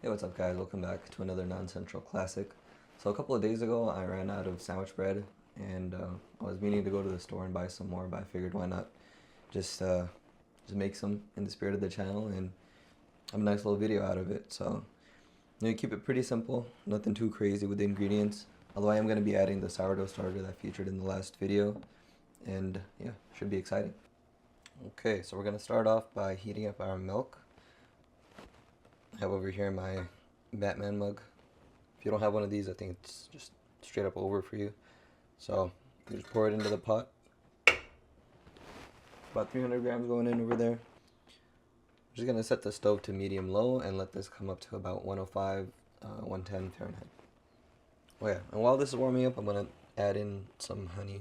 Hey, what's up, guys? Welcome back to another non-central classic. So a couple of days ago, I ran out of sandwich bread, and I was meaning to go to the store and buy some more, but I figured why not just make some in the spirit of the channel and have a nice little video out of it. So keep it pretty simple, nothing too crazy with the ingredients. Although I am going to be adding the sourdough starter that featured in the last video, and yeah, should be exciting. Okay, so we're going to start off by heating up our milk. I have over here my Batman mug. If you don't have one of these, I think it's just straight up over for you. So you just pour it into the pot. About 300 grams going in over there. I'm just gonna set the stove to medium low and let this come up to about 105, 110 Fahrenheit. Oh yeah, and while this is warming up, I'm gonna add in some honey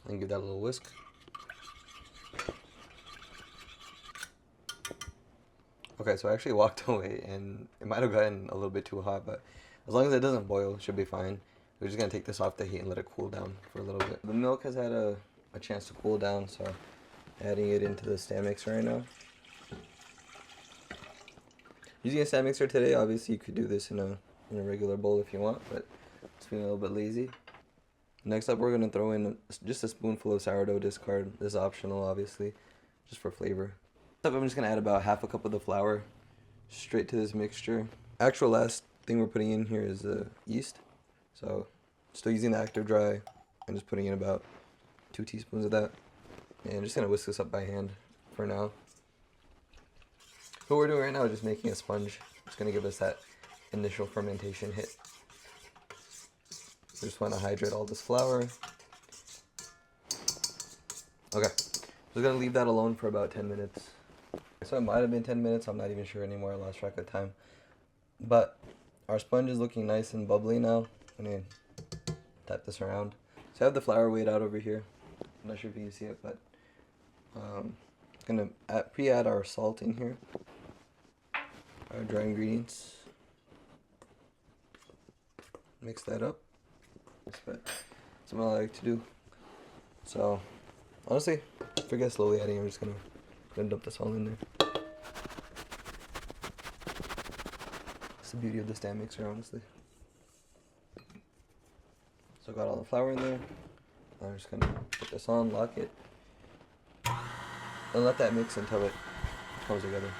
and give that a little whisk. Okay, so I actually walked away and it might have gotten a little bit too hot, but as long as it doesn't boil, it should be fine. We're just gonna take this off the heat and let it cool down for a little bit. The milk has had a chance to cool down, so adding it into the stand mixer right now. Using a stand mixer today, obviously you could do this in a regular bowl if you want, but it's feeling a little bit lazy. Next up, we're gonna throw in just a spoonful of sourdough discard. This is optional, obviously, just for flavor. I'm just gonna add about half a cup of the flour straight to this mixture. Actual last thing we're putting in here is yeast. So still using the active dry and just putting in about 2 teaspoons of that. And just gonna whisk this up by hand for now. What we're doing right now is just making a sponge. It's gonna give us that initial fermentation hit. We just wanna hydrate all this flour. Okay, we're gonna leave that alone for about 10 minutes. So it might have been 10 minutes, I'm not even sure anymore, I lost track of time. But our sponge is looking nice and bubbly now. I'm gonna tap this around. So I have the flour weighed out over here. I'm not sure if you can see it, but gonna pre-add our salt in here. Our dry ingredients. Mix that up. But something I like to do. So honestly, forget slowly adding, I'm just gonna dump this all in there. That's the beauty of the stand mixer, honestly. So got all the flour in there. I'm just gonna put this on, lock it, and let that mix until it comes together.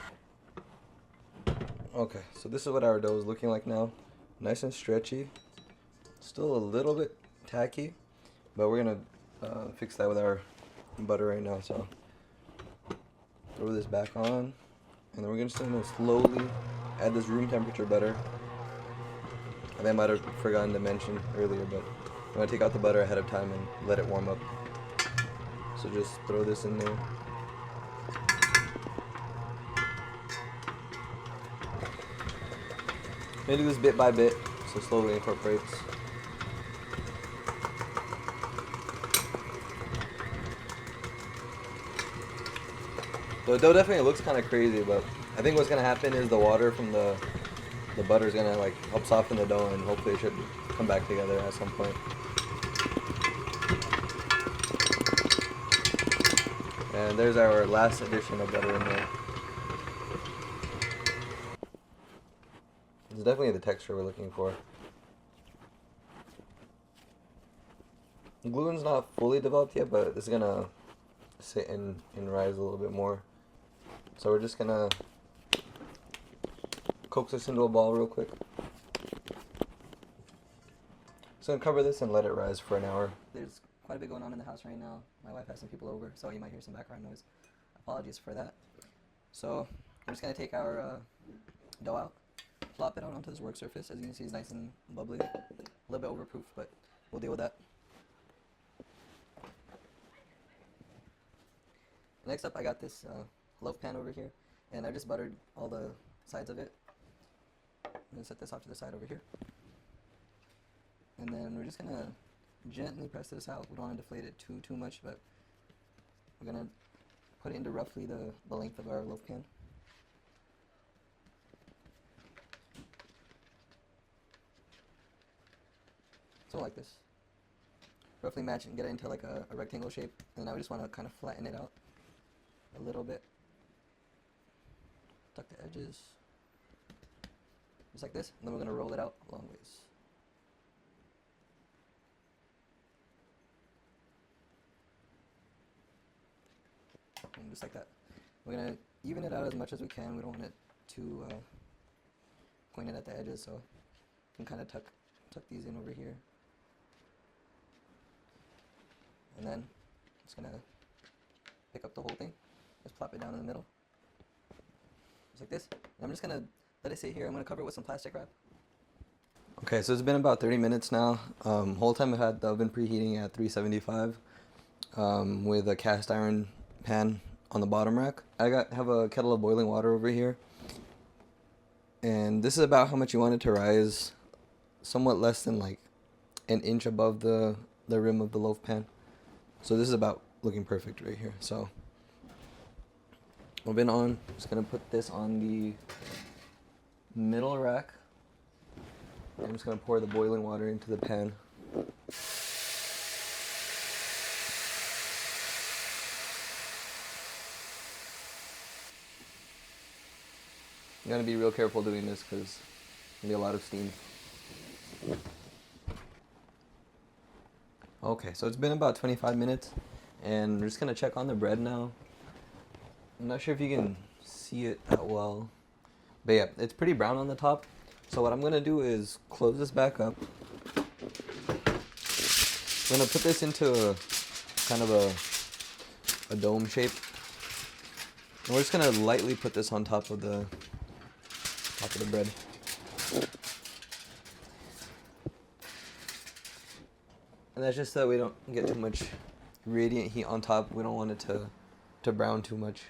Okay, so this is what our dough is looking like now. Nice and stretchy. Still a little bit tacky, but we're gonna fix that with our butter right now. So throw this back on, and then we're just gonna slowly add this room temperature butter. I think I might have forgotten to mention earlier, but I'm gonna take out the butter ahead of time and let it warm up. So just throw this in there. I'm gonna do this bit by bit, so slowly incorporates. The dough definitely looks kind of crazy, but I think what's gonna happen is the water from the butter is gonna like help soften the dough, and hopefully it should come back together at some point. And there's our last addition of butter in there. It's definitely the texture we're looking for. The gluten's not fully developed yet, but it's gonna sit and rise a little bit more. So we're just gonna coax this into a ball real quick. Just gonna cover this and let it rise for an hour. There's quite a bit going on in the house right now. My wife has some people over, so you might hear some background noise. Apologies for that. So I'm just gonna take our dough out, plop it out onto this work surface. As you can see, it's nice and bubbly. A little bit overproof, but we'll deal with that. Next up, I got this loaf pan over here, and I just buttered all the sides of it. I'm gonna set this off to the side over here, and then we're just gonna gently press this out. We don't want to deflate it too much, but we're gonna put it into roughly the length of our loaf pan. So like this. Roughly match and get it into like a rectangle shape, and now we just want to kind of flatten it out a little bit. tuck the edges, just like this, and then we're gonna roll it out a long ways. And just like that. We're gonna even it out as much as we can. We don't want it too pointed at the edges, so you can kind of tuck these in over here. And then just gonna pick up the whole thing, just plop it down in the middle, just like this. And I'm just gonna let it sit here. I'm gonna cover it with some plastic wrap. Okay, so it's been about 30 minutes now. Whole time I've had the oven preheating at 375 with a cast iron pan on the bottom rack. I have a kettle of boiling water over here, and this is about how much you want it to rise, somewhat less than like an inch above the rim of the loaf pan. So this is about looking perfect right here. So oven on. Just gonna put this on the middle rack. I'm just gonna pour the boiling water into the pan. I'm gonna be real careful doing this because there's gonna be a lot of steam. Okay, so it's been about 25 minutes, and we're just gonna check on the bread now. I'm not sure if you can see it that well, but yeah, it's pretty brown on the top. So what I'm gonna do is close this back up. I'm gonna put this into a kind of a dome shape. And we're just gonna lightly put this on top of the bread. And that's just so that we don't get too much radiant heat on top. We don't want it to brown too much.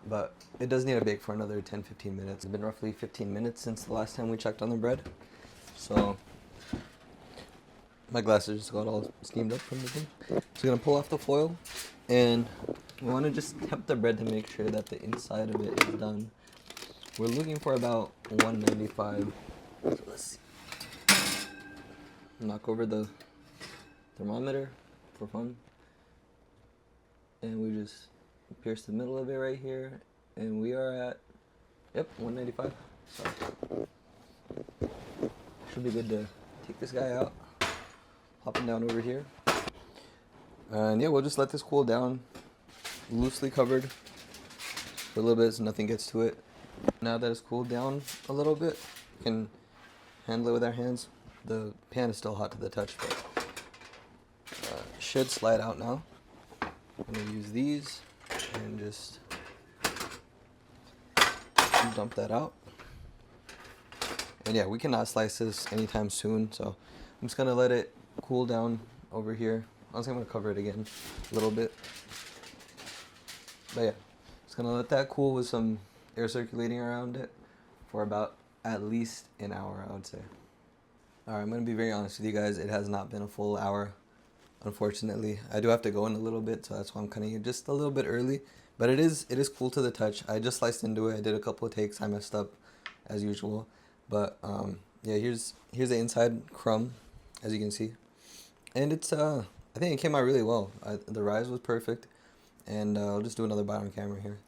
But it does need to bake for another 10-15 minutes. It's been roughly 15 minutes since the last time we checked on the bread. So my glasses just got all steamed up from the thing. So I'm gonna pull off the foil, and we want to just temp the bread to make sure that the inside of it is done. We're looking for about 195. So let's see. Knock over the thermometer for fun. And we just pierce the middle of it right here. And we are at, yep, 195. So should be good to take this guy out. Pop him down over here. And yeah, we'll just let this cool down. Loosely covered for a little bit so nothing gets to it. Now that it's cooled down a little bit, we can handle it with our hands. The pan is still hot to the touch, but should slide out now. I'm gonna use these and just dump that out. And yeah, we cannot slice this anytime soon, so I'm just gonna let it cool down over here. Honestly, I'm gonna cover it again a little bit. But yeah, just gonna let that cool with some air circulating around it for about at least an hour, I would say. Alright, I'm gonna be very honest with you guys. It has not been a full hour, unfortunately. I do have to go in a little bit, so that's why I'm cutting it just a little bit early. But it is cool to the touch. I just sliced into it. I did a couple of takes. I messed up as usual. But yeah, here's the inside crumb, as you can see. And it's I think it came out really well. The rise was perfect. And I'll just do another bite on camera here.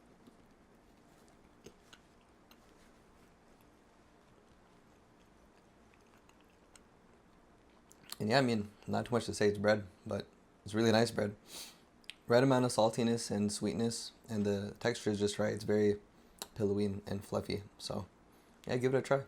And yeah, I mean, not too much to say, it's bread, but it's really nice bread. Right amount of saltiness and sweetness, and the texture is just right. It's very pillowy and fluffy. So yeah, give it a try.